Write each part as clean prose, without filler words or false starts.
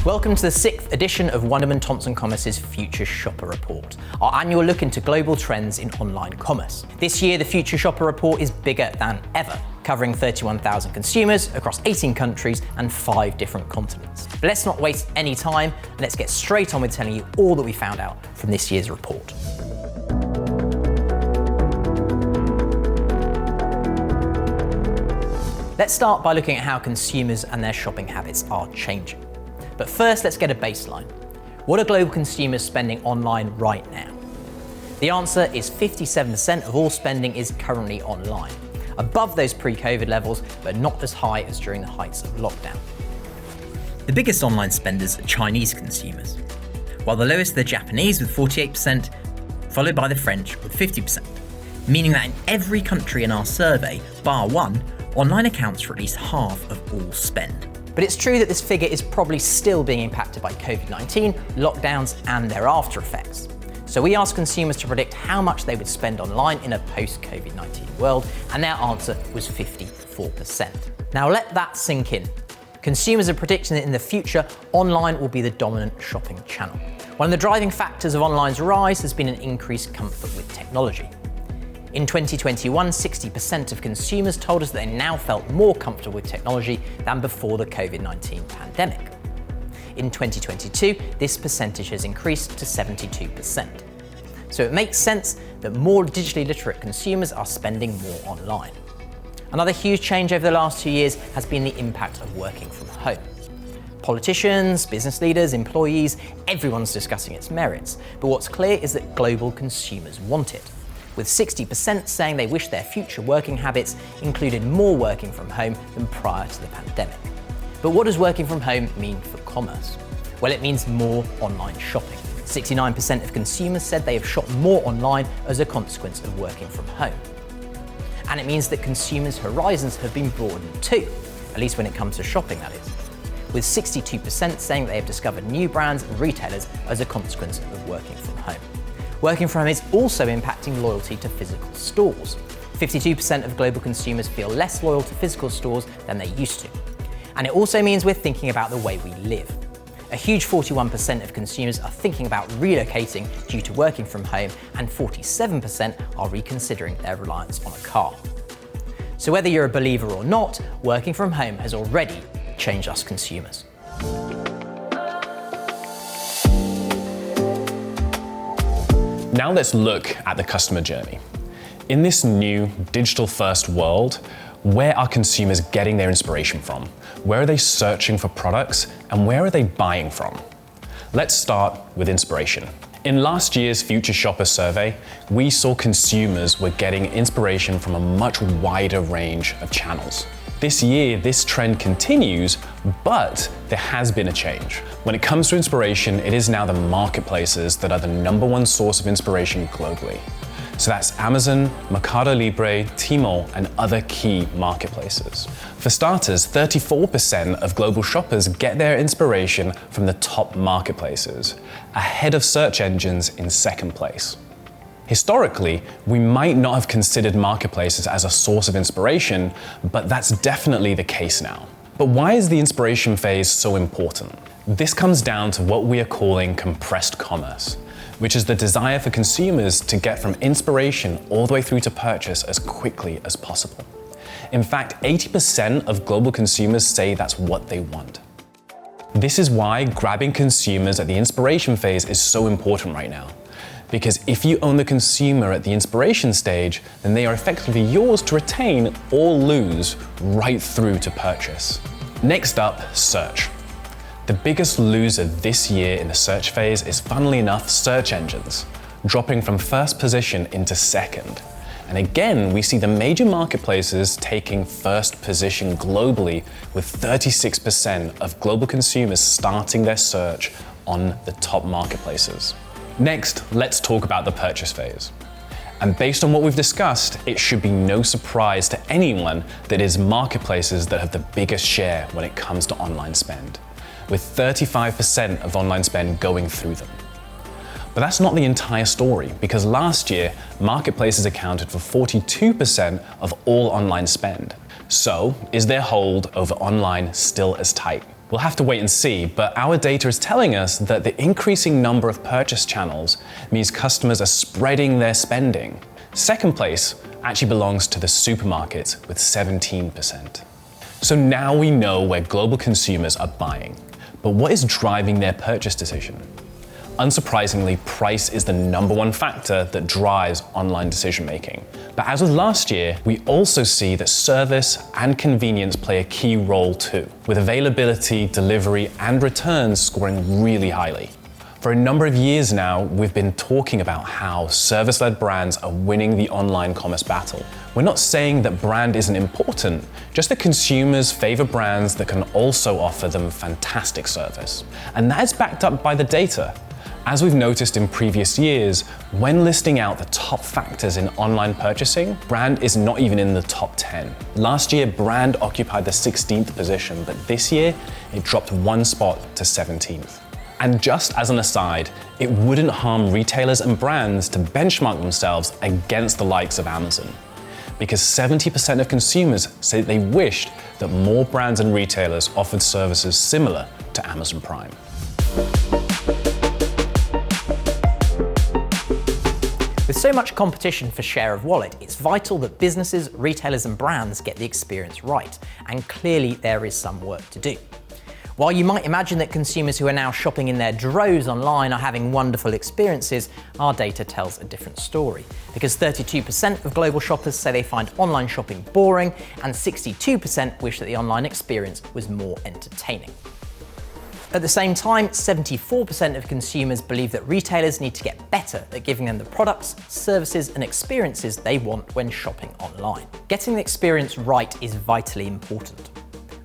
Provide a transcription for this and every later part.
Welcome to the 6th edition of Wunderman Thompson Commerce's Future Shopper Report, our annual look into global trends in online commerce. This year, the Future Shopper Report is bigger than ever, covering 31,000 consumers across 18 countries and 5 different continents. But let's not waste any time, and let's get straight on with telling you all that we found out from this year's report. Let's start by looking at how consumers and their shopping habits are changing. But first, let's get a baseline. What are global consumers spending online right now? The answer is 57% of all spending is currently online, above those pre-COVID levels, but not as high as during the heights of lockdown. The biggest online spenders are Chinese consumers, while the lowest are the Japanese with 48%, followed by the French with 50%, meaning that in every country in our survey, bar one, online accounts for at least half of all spend. But it's true that this figure is probably still being impacted by COVID-19, lockdowns, and their after effects. So we asked consumers to predict how much they would spend online in a post-COVID-19 world, and their answer was 54%. Now let that sink in. Consumers are predicting that in the future, online will be the dominant shopping channel. One of the driving factors of online's rise has been an increased comfort with technology. In 2021, 60% of consumers told us that they now felt more comfortable with technology than before the COVID-19 pandemic. In 2022, this percentage has increased to 72%. So it makes sense that more digitally literate consumers are spending more online. Another huge change over the last 2 years has been the impact of working from home. Politicians, business leaders, employees, everyone's discussing its merits. But what's clear is that global consumers want it, with 60% saying they wish their future working habits included more working from home than prior to the pandemic. But what does working from home mean for commerce? Well, it means more online shopping. 69% of consumers said they have shopped more online as a consequence of working from home. And it means that consumers' horizons have been broadened too, at least when it comes to shopping, that is, with 62% saying they have discovered new brands and retailers as a consequence of working from home. Working from home is also impacting loyalty to physical stores. 52% of global consumers feel less loyal to physical stores than they used to. And it also means we're thinking about the way we live. A huge 41% of consumers are thinking about relocating due to working from home, and 47% are reconsidering their reliance on a car. So whether you're a believer or not, working from home has already changed us consumers. Now let's look at the customer journey. In this new digital-first world, where are consumers getting their inspiration from? Where are they searching for products, and where are they buying from? Let's start with inspiration. In last year's Future Shopper survey, we saw consumers were getting inspiration from a much wider range of channels. This year, this trend continues, but there has been a change. When it comes to inspiration, it is now the marketplaces that are the #1 source of inspiration globally. So that's Amazon, Mercado Libre, Tmall, and other key marketplaces. For starters, 34% of global shoppers get their inspiration from the top marketplaces, ahead of search engines in second place. Historically, we might not have considered marketplaces as a source of inspiration, but that's definitely the case now. But why is the inspiration phase so important? This comes down to what we are calling compressed commerce, which is the desire for consumers to get from inspiration all the way through to purchase as quickly as possible. In fact, 80% of global consumers say that's what they want. This is why grabbing consumers at the inspiration phase is so important right now. Because if you own the consumer at the inspiration stage, then they are effectively yours to retain or lose right through to purchase. Next up, search. The biggest loser this year in the search phase is, funnily enough, search engines, dropping from first position into second. And again, we see the major marketplaces taking first position globally, with 36% of global consumers starting their search on the top marketplaces. Next, let's talk about the purchase phase. And based on what we've discussed, it should be no surprise to anyone that it is marketplaces that have the biggest share when it comes to online spend, with 35% of online spend going through them. But that's not the entire story, because last year, marketplaces accounted for 42% of all online spend. So, is their hold over online still as tight? We'll have to wait and see, but our data is telling us that the increasing number of purchase channels means customers are spreading their spending. Second place actually belongs to the supermarket with 17%. So now we know where global consumers are buying, but what is driving their purchase decision? Unsurprisingly, price is the #1 factor that drives online decision making. But as with last year, we also see that service and convenience play a key role too, with availability, delivery, and returns scoring really highly. For a number of years now, we've been talking about how service-led brands are winning the online commerce battle. We're not saying that brand isn't important, just that consumers favor brands that can also offer them fantastic service. And that is backed up by the data. As we've noticed in previous years, when listing out the top factors in online purchasing, brand is not even in the top 10. Last year, brand occupied the 16th position, but this year, it dropped 1 spot to 17th. And just as an aside, it wouldn't harm retailers and brands to benchmark themselves against the likes of Amazon, because 70% of consumers say they wished that more brands and retailers offered services similar to Amazon Prime. With so much competition for share of wallet, it's vital that businesses, retailers and brands get the experience right, and clearly there is some work to do. While you might imagine that consumers who are now shopping in their droves online are having wonderful experiences, our data tells a different story, because 32% of global shoppers say they find online shopping boring, and 62% wish that the online experience was more entertaining. At the same time, 74% of consumers believe that retailers need to get better at giving them the products, services, and experiences they want when shopping online. Getting the experience right is vitally important.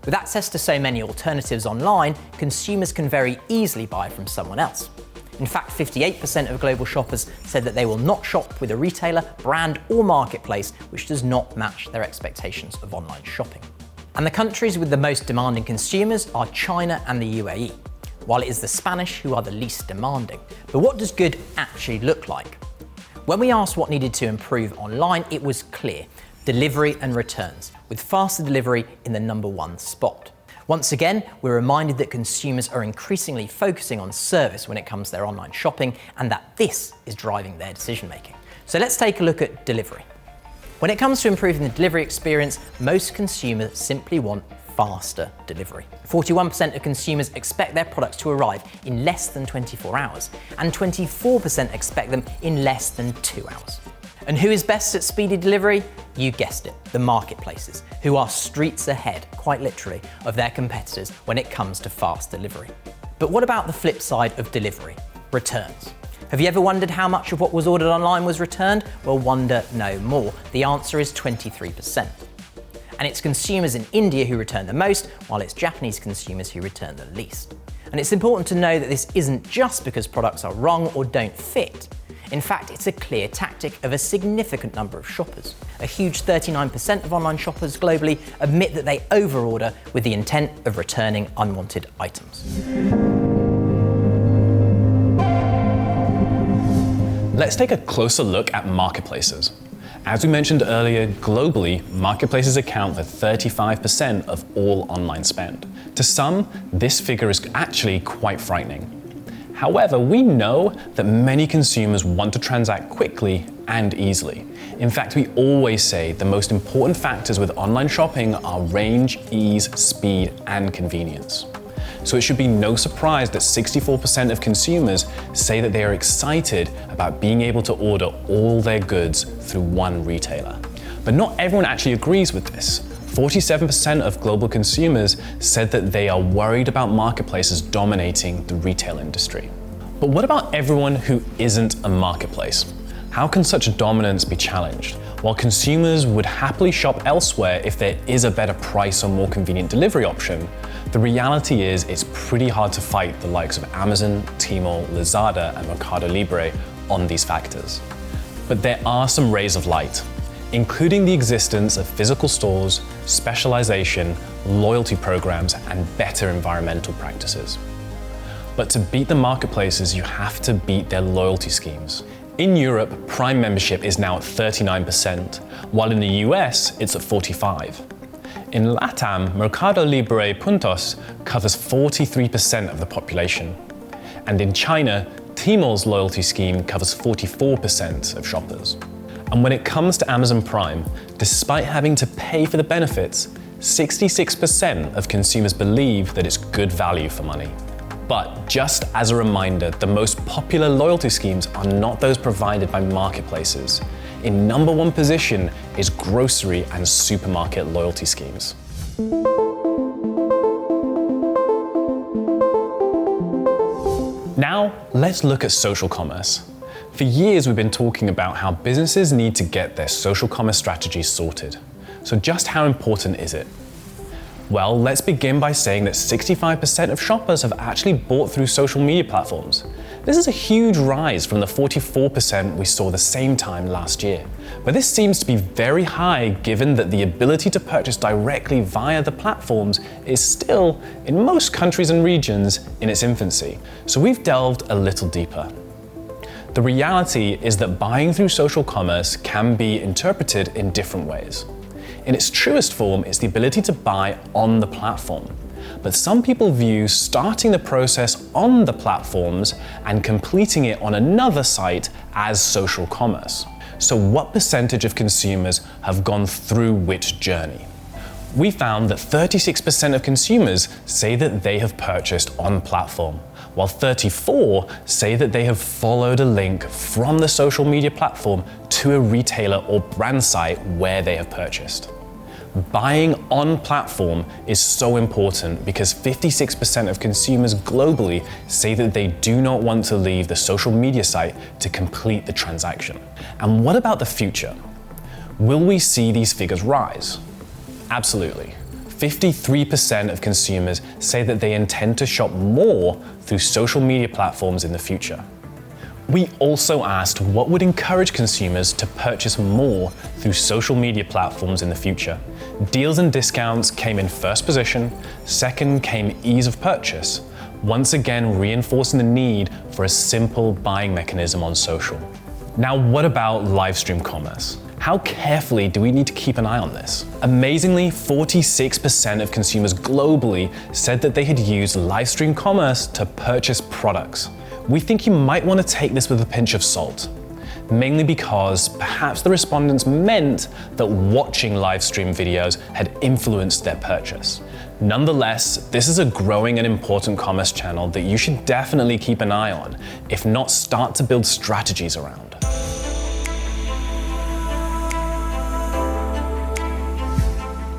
With access to so many alternatives online, consumers can very easily buy from someone else. In fact, 58% of global shoppers said that they will not shop with a retailer, brand, or marketplace which does not match their expectations of online shopping. And the countries with the most demanding consumers are China and the UAE, while it is the Spanish who are the least demanding. But what does good actually look like? When we asked what needed to improve online, it was clear: delivery and returns, with faster delivery in the #1 spot. Once again, we're reminded that consumers are increasingly focusing on service when it comes to their online shopping, and that this is driving their decision making. So let's take a look at delivery. When it comes to improving the delivery experience, most consumers simply want faster delivery. 41% of consumers expect their products to arrive in less than 24 hours, and 24% expect them in less than 2 hours. And who is best at speedy delivery? You guessed it, the marketplaces, who are streets ahead, quite literally, of their competitors when it comes to fast delivery. But what about the flip side of delivery? Returns. Have you ever wondered how much of what was ordered online was returned? Well, wonder no more. The answer is 23%. And it's consumers in India who return the most, while it's Japanese consumers who return the least. And it's important to know that this isn't just because products are wrong or don't fit. In fact, it's a clear tactic of a significant number of shoppers. A huge 39% of online shoppers globally admit that they overorder with the intent of returning unwanted items. Let's take a closer look at marketplaces. As we mentioned earlier, globally, marketplaces account for 35% of all online spend. To some, this figure is actually quite frightening. However, we know that many consumers want to transact quickly and easily. In fact, we always say the most important factors with online shopping are range, ease, speed, and convenience. So it should be no surprise that 64% of consumers say that they are excited about being able to order all their goods through one retailer. But not everyone actually agrees with this. 47% of global consumers said that they are worried about marketplaces dominating the retail industry. But what about everyone who isn't a marketplace? How can such dominance be challenged? While consumers would happily shop elsewhere if there is a better price or more convenient delivery option, the reality is it's pretty hard to fight the likes of Amazon, Tmall, Lazada, and Mercado Libre on these factors. But there are some rays of light, including the existence of physical stores, specialization, loyalty programs, and better environmental practices. But to beat the marketplaces, you have to beat their loyalty schemes. In Europe, Prime membership is now at 39%, while in the US, it's at 45%. In LATAM, Mercado Libre Puntos covers 43% of the population. And in China, Tmall's loyalty scheme covers 44% of shoppers. And when it comes to Amazon Prime, despite having to pay for the benefits, 66% of consumers believe that it's good value for money. But just as a reminder, the most popular loyalty schemes are not those provided by marketplaces. In number one position is grocery and supermarket loyalty schemes. Now, let's look at social commerce. For years, we've been talking about how businesses need to get their social commerce strategies sorted. So just how important is it? Well, let's begin by saying that 65% of shoppers have actually bought through social media platforms. This is a huge rise from the 44% we saw the same time last year. But this seems to be very high given that the ability to purchase directly via the platforms is still, in most countries and regions, in its infancy. So we've delved a little deeper. The reality is that buying through social commerce can be interpreted in different ways. In its truest form, it's the ability to buy on the platform. But some people view starting the process on the platforms and completing it on another site as social commerce. So what percentage of consumers have gone through which journey? We found that 36% of consumers say that they have purchased on platform, while 34% say that they have followed a link from the social media platform to a retailer or brand site where they have purchased. Buying on platform is so important because 56% of consumers globally say that they do not want to leave the social media site to complete the transaction. And what about the future? Will we see these figures rise? Absolutely. 53% of consumers say that they intend to shop more through social media platforms in the future. We also asked what would encourage consumers to purchase more through social media platforms in the future. Deals and discounts came in first position, second came ease of purchase, once again reinforcing the need for a simple buying mechanism on social. Now, what about live stream commerce? How carefully do we need to keep an eye on this? Amazingly, 46% of consumers globally said that they had used live stream commerce to purchase products. We think you might want to take this with a pinch of salt, mainly because perhaps the respondents meant that watching live stream videos had influenced their purchase. Nonetheless, this is a growing and important commerce channel that you should definitely keep an eye on, if not start to build strategies around.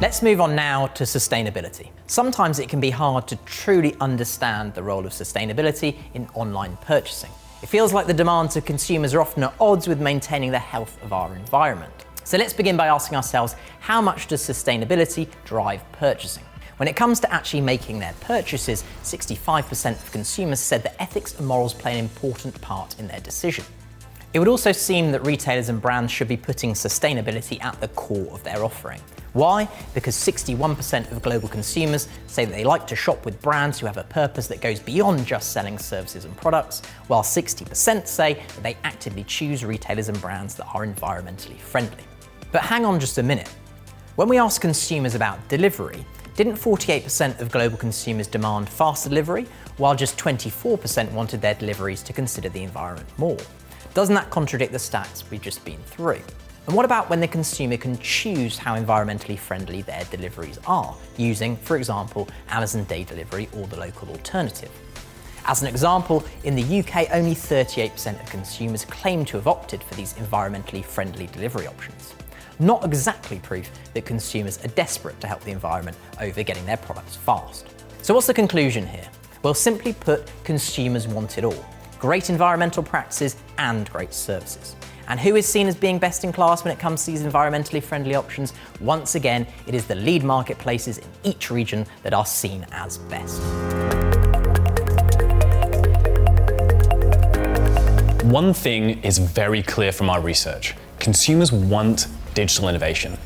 Let's move on now to sustainability. Sometimes it can be hard to truly understand the role of sustainability in online purchasing. It feels like the demands of consumers are often at odds with maintaining the health of our environment. So let's begin by asking ourselves, how much does sustainability drive purchasing? When it comes to actually making their purchases, 65% of consumers said that ethics and morals play an important part in their decision. It would also seem that retailers and brands should be putting sustainability at the core of their offering. Why? Because 61% of global consumers say that they like to shop with brands who have a purpose that goes beyond just selling services and products, while 60% say that they actively choose retailers and brands that are environmentally friendly. But hang on just a minute. When we asked consumers about delivery, didn't 48% of global consumers demand fast delivery, while just 24% wanted their deliveries to consider the environment more? Doesn't that contradict the stats we've just been through? And what about when the consumer can choose how environmentally friendly their deliveries are, using, for example, Amazon Day Delivery or the local alternative? As an example, in the UK, only 38% of consumers claim to have opted for these environmentally friendly delivery options. Not exactly proof that consumers are desperate to help the environment over getting their products fast. So what's the conclusion here? Well, simply put, consumers want it all. Great environmental practices and great services. And who is seen as being best in class when it comes to these environmentally friendly options? Once again, it is the lead marketplaces in each region that are seen as best. One thing is very clear from our research. Consumers want digital innovation.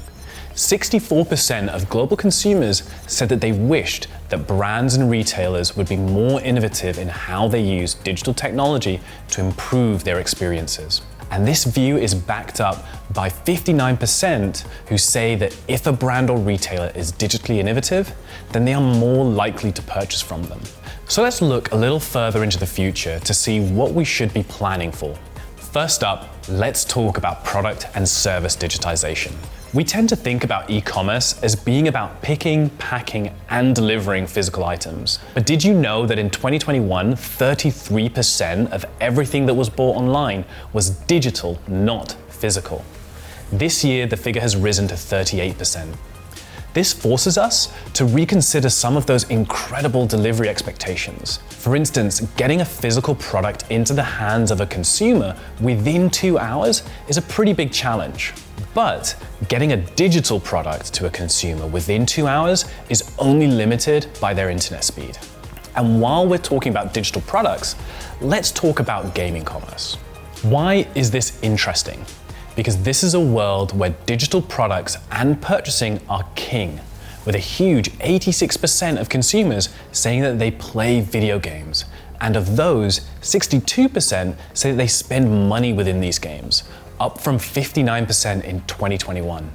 64% of global consumers said that they wished that brands and retailers would be more innovative in how they use digital technology to improve their experiences. And this view is backed up by 59% who say that if a brand or retailer is digitally innovative, then they are more likely to purchase from them. So let's look a little further into the future to see what we should be planning for. First up, let's talk about product and service digitization. We tend to think about e-commerce as being about picking, packing, and delivering physical items. But did you know that in 2021, 33% of everything that was bought online was digital, not physical? This year, the figure has risen to 38%. This forces us to reconsider some of those incredible delivery expectations. For instance, getting a physical product into the hands of a consumer within 2 hours is a pretty big challenge. But getting a digital product to a consumer within 2 hours is only limited by their internet speed. And while we're talking about digital products, let's talk about gaming commerce. Why is this interesting? Because this is a world where digital products and purchasing are king, with a huge 86% of consumers saying that they play video games. And of those, 62% say that they spend money within these games, up from 59% in 2021.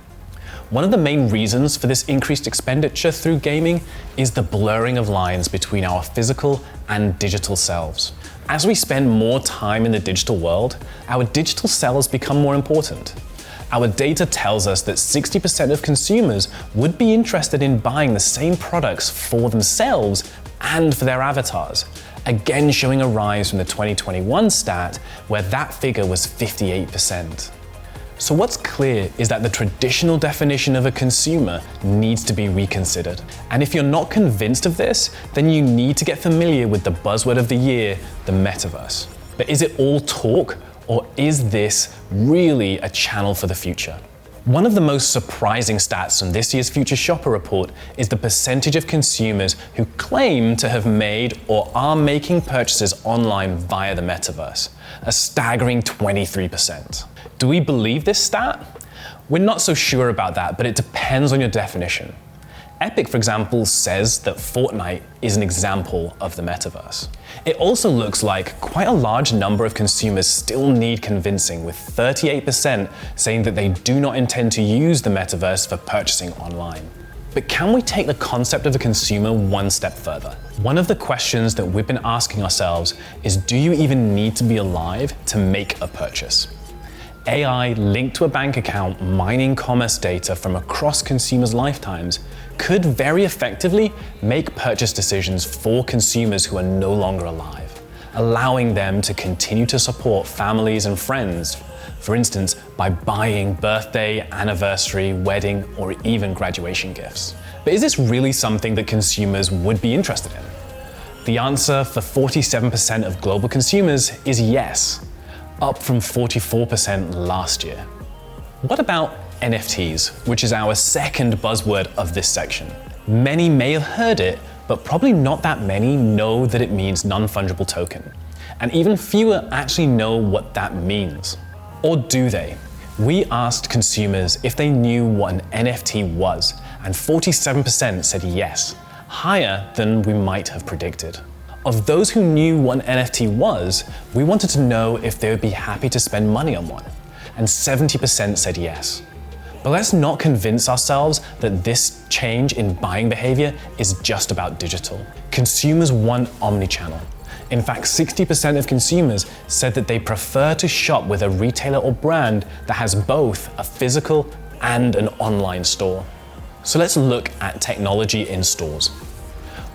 One of the main reasons for this increased expenditure through gaming is the blurring of lines between our physical and digital selves. As we spend more time in the digital world, our digital selves become more important. Our data tells us that 60% of consumers would be interested in buying the same products for themselves and for their avatars, again showing a rise from the 2021 stat where that figure was 58%. So what's clear is that the traditional definition of a consumer needs to be reconsidered. And if you're not convinced of this, then you need to get familiar with the buzzword of the year, the metaverse. But is it all talk, or is this really a channel for the future? One of the most surprising stats from this year's Future Shopper report is the percentage of consumers who claim to have made or are making purchases online via the metaverse, a staggering 23%. Do we believe this stat? We're not so sure about that, but it depends on your definition. Epic, for example, says that Fortnite is an example of the metaverse. It also looks like quite a large number of consumers still need convincing, with 38% saying that they do not intend to use the metaverse for purchasing online. But can we take the concept of the consumer one step further? One of the questions that we've been asking ourselves is, do you even need to be alive to make a purchase? AI linked to a bank account mining commerce data from across consumers' lifetimes could very effectively make purchase decisions for consumers who are no longer alive, allowing them to continue to support families and friends, for instance, by buying birthday, anniversary, wedding, or even graduation gifts. But is this really something that consumers would be interested in? The answer for 47% of global consumers is yes, up from 44% last year. What about NFTs, which is our second buzzword of this section? Many may have heard it, but probably not that many know that it means non-fungible token. And even fewer actually know what that means. Or do they? We asked consumers if they knew what an NFT was, and 47% said yes, higher than we might have predicted. Of those who knew what an NFT was, we wanted to know if they would be happy to spend money on one, and 70% said yes. But let's not convince ourselves that this change in buying behavior is just about digital. Consumers want omnichannel. In fact, 60% of consumers said that they prefer to shop with a retailer or brand that has both a physical and an online store. So let's look at technology in stores.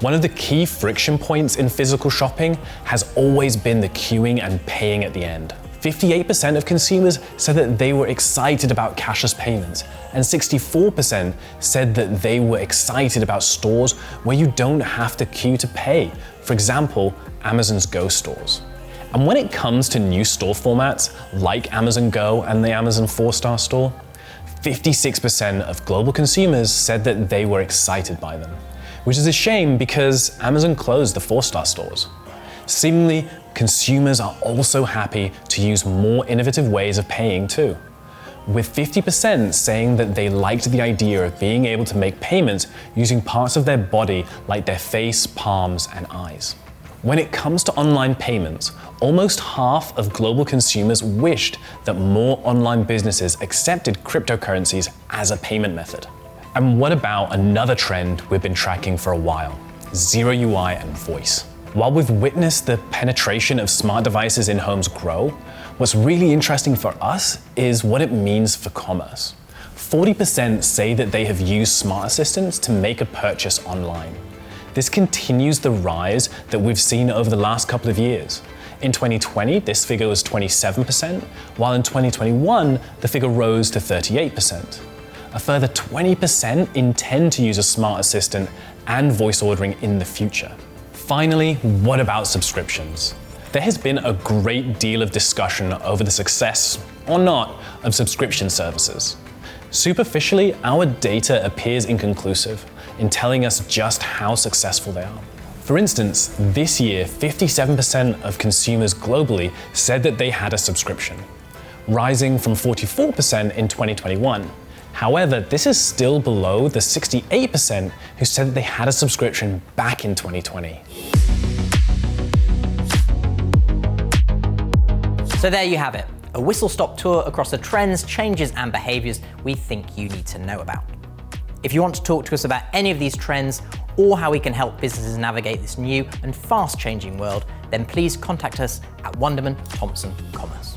One of the key friction points in physical shopping has always been the queuing and paying at the end. 58% of consumers said that they were excited about cashless payments, and 64% said that they were excited about stores where you don't have to queue to pay, for example, Amazon's Go stores. And when it comes to new store formats like Amazon Go and the Amazon 4-star store, 56% of global consumers said that they were excited by them, which is a shame because Amazon closed the 4-star stores. Seemingly, consumers are also happy to use more innovative ways of paying too, with 50% saying that they liked the idea of being able to make payments using parts of their body like their face, palms, and eyes. When it comes to online payments, almost half of global consumers wished that more online businesses accepted cryptocurrencies as a payment method. And what about another trend we've been tracking for a while? Zero UI and voice. While we've witnessed the penetration of smart devices in homes grow, what's really interesting for us is what it means for commerce. 40% say that they have used smart assistants to make a purchase online. This continues the rise that we've seen over the last couple of years. In 2020, this figure was 27%, while in 2021, the figure rose to 38%. A further 20% intend to use a smart assistant and voice ordering in the future. Finally, what about subscriptions? There has been a great deal of discussion over the success, or not, of subscription services. Superficially, our data appears inconclusive in telling us just how successful they are. For instance, this year, 57% of consumers globally said that they had a subscription, rising from 44% in 2021. However, this is still below the 68% who said that they had a subscription back in 2020. So there you have it, a whistle-stop tour across the trends, changes, and behaviors we think you need to know about. If you want to talk to us about any of these trends or how we can help businesses navigate this new and fast-changing world, then please contact us at Wunderman Thompson Commerce.